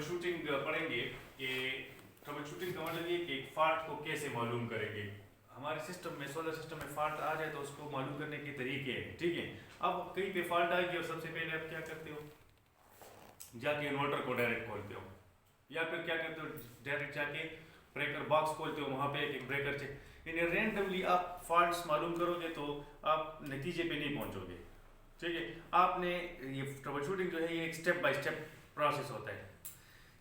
Trouble shooting पढ़ेंगे कि trouble shooting का मतलब ये कि एक फॉल्ट को कैसे मालूम करेंगे। हमारे सिस्टम में सोलर सिस्टम में फॉल्ट आ जाए तो उसको मालूम करने के तरीके हैं, ठीक है। अब कहीं पे फॉल्ट आ गई और सबसे पहले आप क्या करते हो, जाके इन्वर्टर को डायरेक्ट खोलते हो, या फिर क्या करते हो, डायरेक्ट जाके ब्रेकर बॉक्स खोलते हो, वहाँ पे एक ब्रेकर चेक, यानी रैंडमली आप फॉल्ट्स मालूम करोगे तो आप नतीजे पे नहीं पहुँचोगे, ठीक है। आपने ये ट्रबल शूटिंग जो है ये एक स्टेप बाय स्टेप प्रोसेस होता है।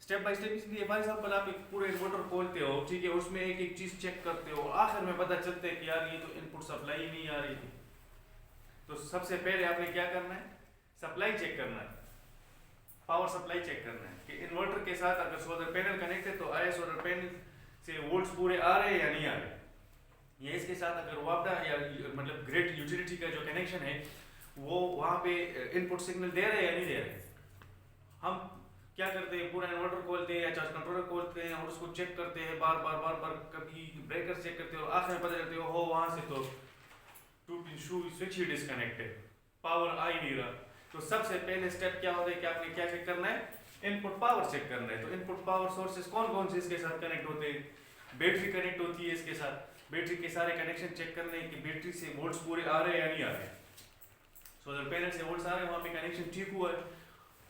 स्टेप बाय स्टेप इसलिए फॉर एग्जांपल आप एक पूरे इन्वर्टर खोलते हो, ठीक है, उसमें एक एक चीज़ चेक करते हो, आखिर में पता चलता है कि यार ये तो इनपुट सप्लाई ही नहीं आ रही थी। तो सबसे पहले आपने क्या करना है, सप्लाई चेक करना है, पावर सप्लाई चेक करना है कि इन्वर्टर के साथ अगर सोलर पैनल कनेक्ट है तो आया सोलर पैनल से वोल्ट्स पूरे आ रहे हैं या नहीं आ रहे। ये इसके साथ अगर वापडा या मतलब ग्रिड यूटिलिटी का जो कनेक्शन है वो वहाँ पे इनपुट सिग्नल दे रहे हैं या नहीं दे रहे। हम क्या करते हैं, पूरा इन्वर्टर खोलते हैं या चार्ज कंट्रोलर खोलते हैं और उसको चेक करते हैं बार बार बार बार, कभी ब्रेकर चेक करते हो और आखिर में पता चलते हो वहाँ से तो टू पिन स्विच ही डिस्कनेक्ट है, पावर आ ही नहीं रहा। तो सबसे पहले स्टेप क्या होता है कि आपने क्या चेक करना है, इनपुट पावर चेक करना है। तो इनपुट पावर सोर्सेस कौन कौन से इसके साथ कनेक्ट होते हैं, बैटरी कनेक्ट होती है इसके साथ, बैटरी के सारे कनेक्शन चेक करने हैं कि बैटरी से वोल्ट्स पूरे आ रहे हैं या नहीं आ रहे। सोलर पैनल से वोल्ट्स आ रहे हैं, वहाँ पे कनेक्शन ठीक हुआ है,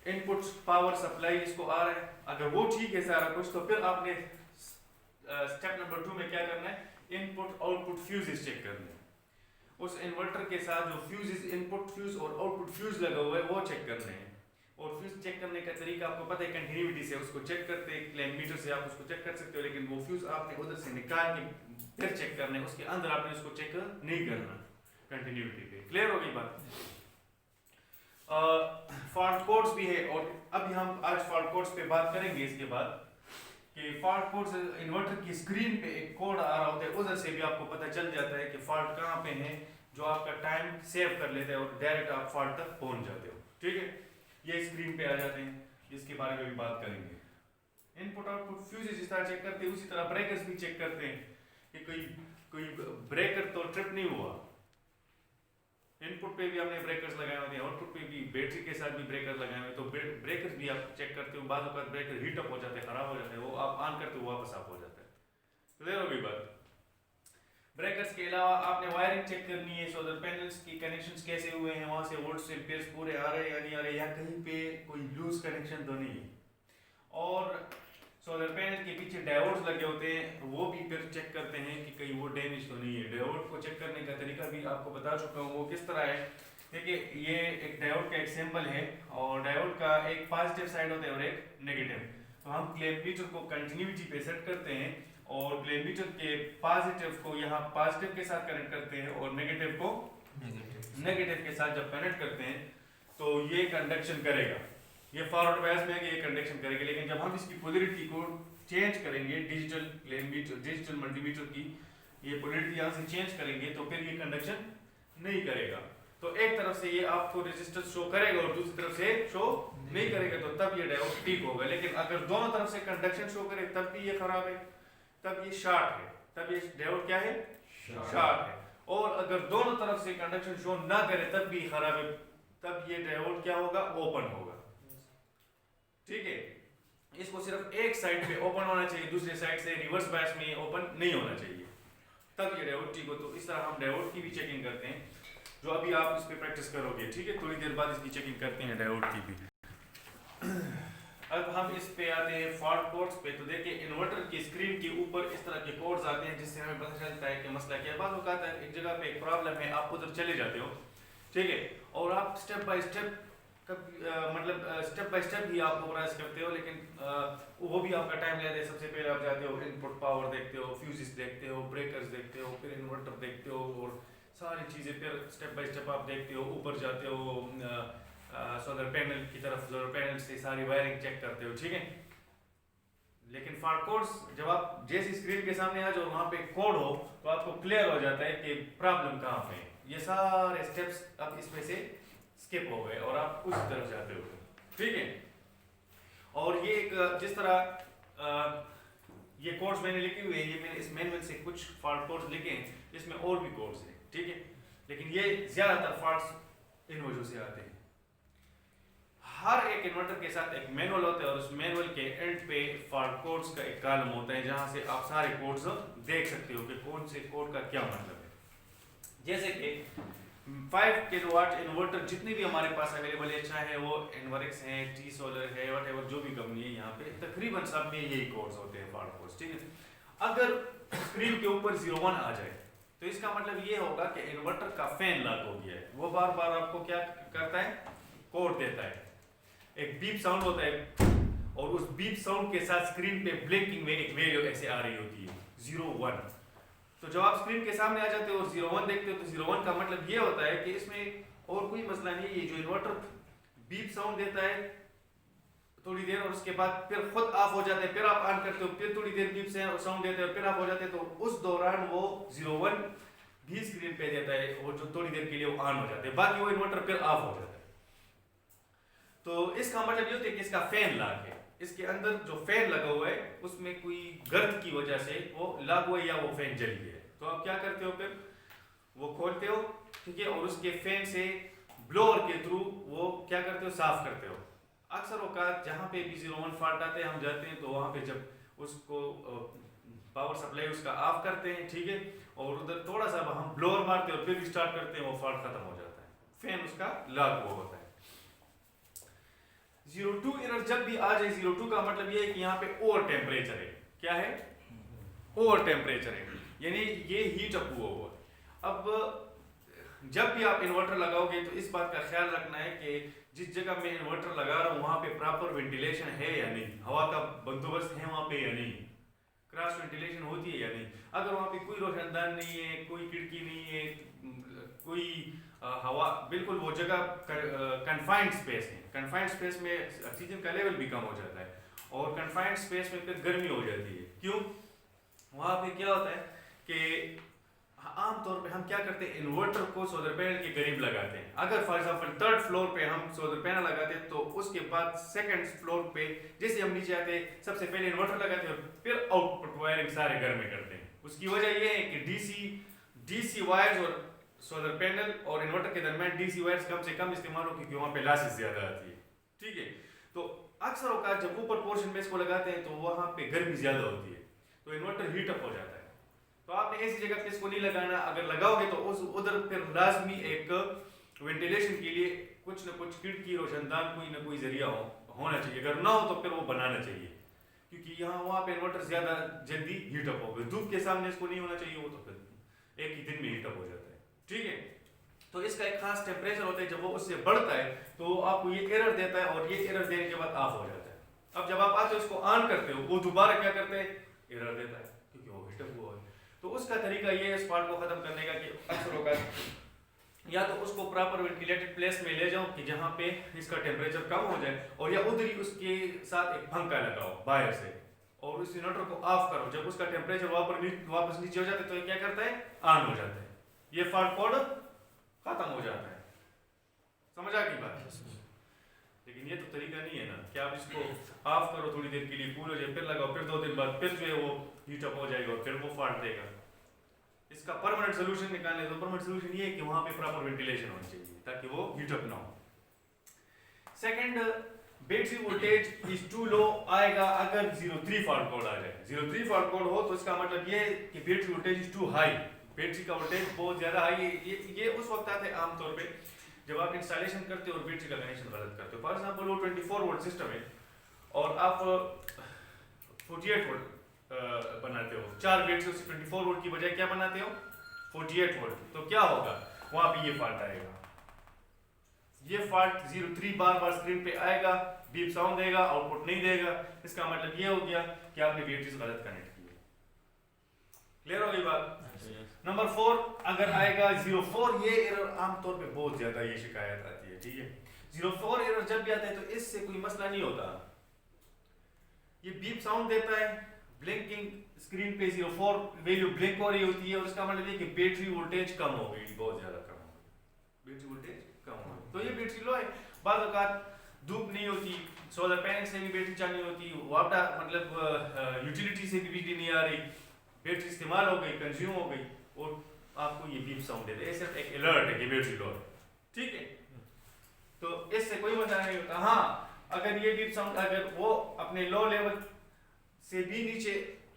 इनपुट पावर सप्लाई इसको आ रहा है, अगर वो ठीक है सारा कुछ तो फिर आपने स्टेप नंबर 2 में क्या करना है, इनपुट आउटपुट फ्यूजेस चेक करने हैं। उस इन्वर्टर के साथ जो फ्यूजेस, इनपुट फ्यूज और आउटपुट फ्यूज लगा हुआ है वो चेक करने हैं। और फ्यूज चेक करने का तरीका आपको पता है, कंटिन्यूटी से उसको चेक करते हैं, क्लैम्प मीटर से आप उसको चेक कर सकते हो, लेकिन वो फ्यूज आपने उधर से निकाल के फिर चेक करना है, उसके अंदर आपने उसको चेक नहीं करना कंटिन्यूटी पे। क्लियर हो गई बात। फॉल्ट कोड्स भी है और अभी हम आज फॉल्ट कोड्स पे बात करेंगे इसके बाद कि फॉल्ट कोड्स, इन्वर्टर की स्क्रीन पे एक कोड आ रहा होता है, उधर से भी आपको पता चल जाता है कि फॉल्ट कहाँ पे है, जो आपका टाइम सेव कर लेता है और डायरेक्ट आप फॉल्ट तक पहुंच जाते हो, ठीक है। ये स्क्रीन पे आ जाते हैं, इसके बारे में भी बात करेंगे। इनपुट आउटपुट फ्यूजेस जिस तरह चेक करते हैं उसी तरह ब्रेकर्स भी चेक करते हैं कि कोई ब्रेकर तो ट्रिप नहीं हुआ। इनपुट पे भी हमने ब्रेकर्स लगाए होते हैं, आउटपुट पे भी बैटरी के साथ भी ब्रेकर लगाए हुए, तो ब्रेकर्स भी आप चेक करते हो, बाद में ब्रेकर हीट अप हो जाते हैं, खराब हो जाते हैं, वो आप ऑन करते हो वापस ऑफ हो जाता है। क्लियर हो गई बात। ब्रेकर्स के अलावा आपने वायरिंग चेक करनी है, सोलर पैनल्स की कनेक्शंस कैसे हुए हैं, वहां से वोल्ट्स एम्पियर्स पूरे आ रहे हैं या नहीं आ रहे, या कहीं पे कोई लूज कनेक्शन तो नहीं है। और सोलर पैनल के पीछे डायोड्स लगे होते हैं, वो भी फिर चेक करते हैं कि कहीं वो डैमेज तो नहीं है। डायोड को चेक करने का तरीका भी आपको बता चुका हूँ, वो किस तरह है। देखिए ये एक डायोड का एक सिंबल है और डायोड का एक पॉजिटिव साइड होता है और एक नेगेटिव। तो हम क्लैम्प मीटर को कंटिन्यूटी पे सेट करते हैं और क्लैम्प मीटर के पॉजिटिव को यहाँ पॉजिटिव के साथ कनेक्ट करते हैं और नेगेटिव को नेगेटिव के साथ जब कनेक्ट करते हैं तो ये कंडक्शन करेगा। ये फॉरवर्ड बायस में है कि ये कंडक्शन करेगा, लेकिन जब हम इसकी पोलैरिटी को चेंज करेंगे, digital clamp meter, digital multimeter की ये पोलैरिटी यहाँ से चेंज करेंगे तो फिर ये कंडक्शन नहीं करेगा। तो एक तरफ से ये आपको रेजिस्टेंस शो करेगा और दूसरी तरफ से शो नहीं करेगा, तो तब ये डायोड ठीक होगा। लेकिन अगर दोनों तरफ से कंडक्शन शो करे तब भी ये खराब है, तब ये शॉर्ट है, तब ये डायोड क्या है, शॉर्ट है। और अगर दोनों तरफ से कंडक्शन शो ना करे तब भी खराब है, तब ये डायोड क्या होगा, ओपन होगा, ठीक है। इसको सिर्फ एक साइड पे ओपन होना चाहिए, दूसरे साइड से रिवर्स बायस में ओपन नहीं होना चाहिए, तब ये डायोड ठीक हो। तो इस तरह हम डायोड की भी चेकिंग करते हैं, जो अभी आप इस पे प्रैक्टिस करोगे, ठीक है। थोड़ी देर बाद इसकी चेकिंग करते हैं डायोड की भी। अब हम इस पे आते हैं फॉल्ट कोड्स पे। तो देखिए इन्वर्टर की स्क्रीन के ऊपर इस तरह के कोड्स आते हैं जिससे हमें पता चलता है कि मसला क्या है। बाद होता है एक जगह पे एक प्रॉब्लम है, आप उधर चले जाते हो, ठीक है, और आप स्टेप बाय स्टेप मतलब स्टेप बाय स्टेप ही आप प्रोग्रेस करते हो, लेकिन वो भी आपका टाइम लेता है। सबसे पहले आप जाते हो, इनपुट पावर देखते हो, फ्यूजेस देखते हो, ब्रेकर्स देखते हो, फिर इन्वर्टर देखते हो और सारी चीज़ें फिर स्टेप बाय स्टेप आप देखते हो। ऊपर जाते हो सोलर पैनल की तरफ, सोलर पैनल से सारी वायरिंग चेक करते हो, ठीक है। लेकिन फॉल्ट कोड्स जब आप जैसी स्क्रीन के सामने आ जाओ वहाँ पे कोड हो तो आपको क्लियर हो जाता है कि प्रॉब्लम कहाँ पे है। ये सारे स्टेप्स अब इसमें से स्किप हो गए और आप उस तरफ जाते हो, ठीक है। और ये एक जिस तरह ये कोड्स मैंने लिखे हुए हैं, ये मैंने इस मैनुअल से कुछ फॉल्ट कोड्स लिखे हैं, इसमें और भी कोड्स हैं, ठीक है, लेकिन ये ज्यादातर फॉल्ट्स इन वजह से आते हैं। हर एक इन्वर्टर के साथ एक मैनुअल होता है और उस मैनुअल के एंड पे फॉल्ट कोड्स का एक कॉलम होता है जहां से आप सारे कोड्स देख सकते हो कि कौन से कोड का क्या मतलब है। जैसे कि 5 किलोवाट इन्वर्टर जितने भी हमारे पास अवेलेबल है, चाहे वो एनवर्क्स है, टी सोलर है, व्हाटएवर जो भी कंपनी है, यहाँ पे तकरीबन सब में यही कोड्स होते हैं फॉल्ट कोड्स, ठीक है। अगर स्क्रीन के ऊपर 01 आ जाए तो इसका मतलब ये होगा कि इन्वर्टर का फैन लॉक हो गया है। वो बार बार आपको क्या करता है, कोड देता है, एक बीप साउंड होता है और उस बीप साउंड के साथ स्क्रीन पे ब्लिंकिंग में एक वैल्यू ऐसे आ रही होती है 01। तो जब आप स्क्रीन के सामने आ जाते हो और 01 देखते हो तो 01 का मतलब ये होता है कि इसमें और कोई मसला नहीं है। ये जो इन्वर्टर बीप साउंड देता है थोड़ी देर और उसके बाद फिर खुद ऑफ हो जाता है, फिर आप ऑन करते हो, फिर थोड़ी देर बीप साउंड देते हो, फिर ऑफ हो जाते हैं, तो उस दौरान वो 01 भी स्क्रीन पे देता है, वो जो थोड़ी देर के लिए वो ऑन हो जाते हैं, बाकी वो इन्वर्टर फिर ऑफ हो जाता है। तो इसका मतलब ये होता है कि इसका फैन लॉक है, इसके अंदर जो फैन लगा हुआ है उसमें कोई गर्द की वजह से वो लॉक हुआ है या वो फैन जल गया है। तो आप क्या करते हो, फिर वो खोलते हो, ठीक है, और उसके फैन से ब्लोअर के थ्रू वो क्या करते हो, साफ करते हो। अक्सर औकात जहाँ पे भी 01 फॉल्ट आते हैं हम जाते हैं तो वहाँ पे जब उसको पावर सप्लाई उसका ऑफ करते हैं, ठीक है, और उधर थोड़ा सा हम ब्लोअर मारते हैं और फिर स्टार्ट करते हैं, वो फॉल्ट खत्म हो जाता है, फैन उसका लॉक हुआ होता है। 02 एरर जब भी आ जाए, 02 का मतलब ये है कि यहाँ पे ओवर टेम्परेचर है। क्या है, ओवर टेम्परेचर है, यानी ये हीट अप हुआ हुआ। अब जब भी आप इन्वर्टर लगाओगे तो इस बात का ख्याल रखना है कि जिस जगह मैं इन्वर्टर लगा रहा हूँ वहाँ पे प्रॉपर वेंटिलेशन है या नहीं, हवा का बंदोबस्त है वहाँ पे या नहीं, क्रॉस वेंटिलेशन होती है या नहीं। अगर वहाँ पे कोई रोशनदान नहीं है, कोई खिड़की नहीं है, कोई हवा, बिल्कुल वो जगह कन्फाइंड स्पेस है, कन्फाइंड स्पेस में ऑक्सीजन का लेवल भी कम हो जाता है और कन्फाइंड स्पेस में फिर गर्मी हो जाती है। क्यों, वहाँ पे क्या होता है कि आमतौर पे हम क्या करते हैं, इन्वर्टर को सोलर पैनल के करीब लगाते हैं। अगर फॉर एग्जांपल 3rd फ्लोर पे हम सोलर पैनल लगाते हैं तो उसके बाद 2nd फ्लोर पे जैसे हम नीचे आते हैं सबसे पहले इन्वर्टर लगाते हैं और फिर आउटपुट वायरिंग सारे घर में करते हैं। उसकी वजह यह है कि डीसी वायर्स और सोलर पैनल और इन्वर्टर के दरमियान डीसी वायर्स कम से कम इस्तेमाल हो क्योंकि वहाँ पे लॉसेस ज्यादा आती है, ठीक है। तो अक्सर औकात जब ऊपर पोर्शन में इसको लगाते हैं तो वहाँ पे गर्मी ज्यादा होती है तो इन्वर्टर हीट अप हो जाता है। तो आपने ऐसी जगह पे इसको नहीं लगाना, अगर लगाओगे तो उस उधर फिर लाजमी एक वेंटिलेशन के लिए कुछ न कुछ खिड़की रोशनदान कोई ना कोई जरिया होना चाहिए। अगर ना हो तो फिर वो बनाना चाहिए क्योंकि यहाँ वहाँ पे इन्वर्टर ज्यादा जल्दी हीटअप हो गए, धूप के सामने इसको नहीं होना चाहिए, वो तो फिर एक ही दिन में हीटअप हो जाता है, ठीक है। तो इसका एक खास टेम्परेचर होता है, जब वो उससे बढ़ता है तो आपको ये एरर देता है और ये एरर देने के बाद ऑफ हो जाता है। अब जब आप आते हो इसको ऑन करते हो वो दोबारा क्या करते हैं, एरर देता है क्योंकि वो हीटअप हुआ है। तो उसका तरीका ये है इस फॉल्ट को खत्म करने का कि अक्सर होगा या तो उसको प्रॉपर वेंटिलेटेड प्लेस में ले जाओ कि जहाँ पे इसका टेम्परेचर कम हो जाए और या उधर ही उसके साथ एक पंखा लगाओ बाहर से और उस इन्वर्टर को ऑफ करो। जब उसका टेम्परेचर वापस नीचे हो जाता है तो ये क्या करता है, ऑन हो जाता है, ये फॉल्ट कोड खत्म हो जाता है। समझ आ गई बात? लेकिन ये तो तरीका नहीं है ना कि आप इसको ऑफ करो थोड़ी देर के लिए कूल हो जाए फिर लगाओ फिर 2 दिन बाद फिर जो है वो हीटअप हो जाएगा और फिर वो फॉल्ट देगा। इसका परमानेंट सोल्यूशन निकालने तो परमानेंट सोल्यूशन ये है कि वहां पे प्रॉपर वेंटिलेशन होनी चाहिए ताकि वो हीटअप ना हो। Second, battery voltage is too low आएगा अगर 03 फॉल्ट कोड आ जाए। 03 फॉल्ट कोड हो तो इसका मतलब ये कि battery voltage is too high, battery का वोल्टेज बहुत ज्यादा हाई है। ये उस वक्त आता है आमतौर पे जब आप इंस्टॉलेशन करते हो और बैटरी का कनेक्शन गलत करते हो। फॉर एग्जांपल वो 24 वोल्ट सिस्टम है और आप 48 वोल्ट बनाते हो, 4 बैटरी से 24 वोल्ट की बजाय क्या बनाते हो, 48 वोल्ट, तो क्या होगा, वहां पे ये फॉल्ट आएगा। ये फॉल्ट 03 बार बार स्क्रीन पे आएगा, बीप साउंड देगा, आउटपुट नहीं देगा। इसका मतलब ये हो गया कि आपने बैटरी गलत कनेक्ट की है। क्लियर हो गई बात? नंबर 4 अगर आएगा 04, ये एरर आमतौर पे बहुत ज्यादा ये शिकायत आती है, ठीक है। 04 एरर जब भी आता है तो इससे कोई मसला नहीं होता, ये बीप साउंड देता है, ब्लिंकिंग स्क्रीन पे 04 वैल्यू ब्लिंक हो रही होती है और इसका मतलब ये कि बैटरी वोल्टेज कम हो गई, बहुत ज्यादा कम हो गई, बैटरी वोल्टेज कम हो गई, तो ये बैटरी लो है। बाद औकात धूप नहीं होती, सोलर पैनल से भी बैटरी चालू होती, वापडा मतलब यूटिलिटी से भी बिजली नहीं आ रही, बैटरी इस्तेमाल हो गई, कंज्यूम हो गई और आपको ये बीप साउंड देता है, सिर्फ एक अलर्ट है कि बैटरी लो है, ठीक है। तो इससे कोई मसला नहीं होता। हाँ, अगर ये बीप साउंड अगर वो अपने लो लेवल से भी नीचे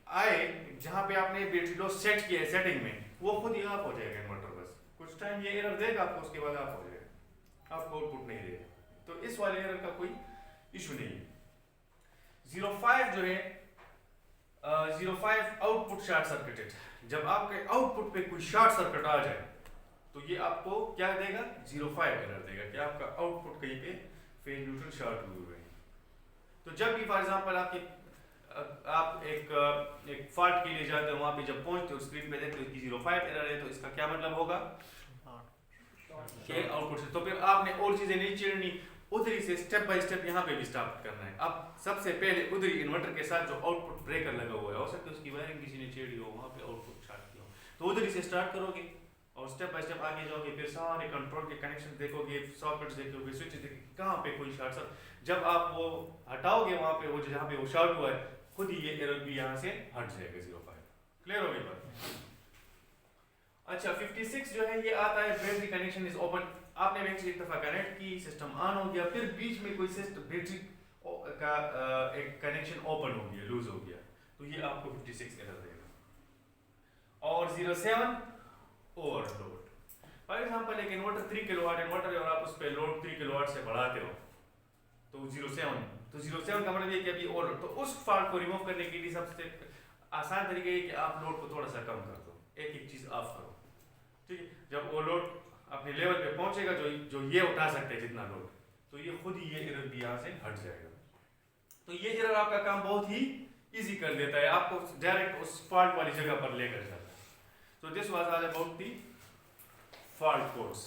आए जहाँ पे आपने बैटरी लो सेट किया है सेटिंग में, वो खुद ही ऑफ हो जाएगा इन्वर्टर। बस कुछ टाइम ये एरर देगा आपको, उसके बाद ऑफ हो जाएगा, आपको आउटपुट नहीं देगा। तो इस वाले एरर का कोई इशू नहीं है। 05 जो है 05 आउटपुट शॉर्ट सर्किटेड। जब आपके आउटपुट पे कोई शॉर्ट सर्किट आ जाए तो ये आपको क्या देगा, 05 एरर देगा कि आपका आउटपुट कहीं पे फेज न्यूट्रल शॉर्ट हुए हैं। तो जब भी फॉर एग्जांपल आप एक फॉल्ट के लिए जाते हो, वहां पे जब पहुंचते हो स्क्रीन पे देखते हो कि 05 एरर है, तो इसका क्या मतलब होगा कि आउटपुट से। तो फिर आपने और चीजें नहीं छेड़नी, उधरी से स्टेप बाय स्टेप यहाँ पे भी स्टार्ट करना है। अब सबसे पहले उधरी इन्वर्टर के साथ जो आउटपुट ब्रेकर लगा हुआ है, हो सकता है उसकी वायरिंग किसी ने छेड़ी हो, वहां पे आउटपुट शॉर्ट किया हो, तो उधरी से स्टार्ट करोगे और स्टेप बाय स्टेप आगे जाओगे। फिर सारे कंट्रोल के कनेक्शन देखोगे, सॉकेट्स देखोगे, स्विच देखोगे, कहाँ पे कोई शॉर्ट सर्किट। जब आप वो हटाओगे वहां पे, वो जहाँ पे वो शॉर्ट हुआ है, खुद ही ये एरर भी यहाँ से हट जाएगा 05। क्लियर हो गई बात? अच्छा 56 जो है ये आता है बैटरी कनेक्शन इज ओपन। आपने बैटरी एक दफा कनेक्ट की, सिस्टम ऑन हो गया, फिर बीच में कोई सिस्टम बैटरी का एक कनेक्शन ओपन हो गया, लूज हो गया, तो ये आपको 56 एरर देगा। और 07 ओवरलोड। फॉर एग्जांपल एक इन्वर्टर 3 किलोवाट इन्वर्टर है और आप उस पे लोड 3 किलोवाट से बढ़ाते हो, तो 07 तो 07 का मतलब ये कि अभी ओवरलोड। तो उस फॉल्ट को रिमूव करने के लिए सबसे आसान तरीका है कि आप लोड को थोड़ा सा कम कर दो, एक एक चीज ऑफ करो, ठीक है। जब वो लोड अपने लेवल पे पहुंचेगा जो ये उठा सकते हैं जितना लोड, तो ये खुद ही ये एरर भी यहाँ से हट जाएगा। तो ये एरर आपका काम बहुत ही इजी कर देता है, आपको डायरेक्ट उस फॉल्ट वाली जगह पर लेकर जाता है। So this was all about the fault codes.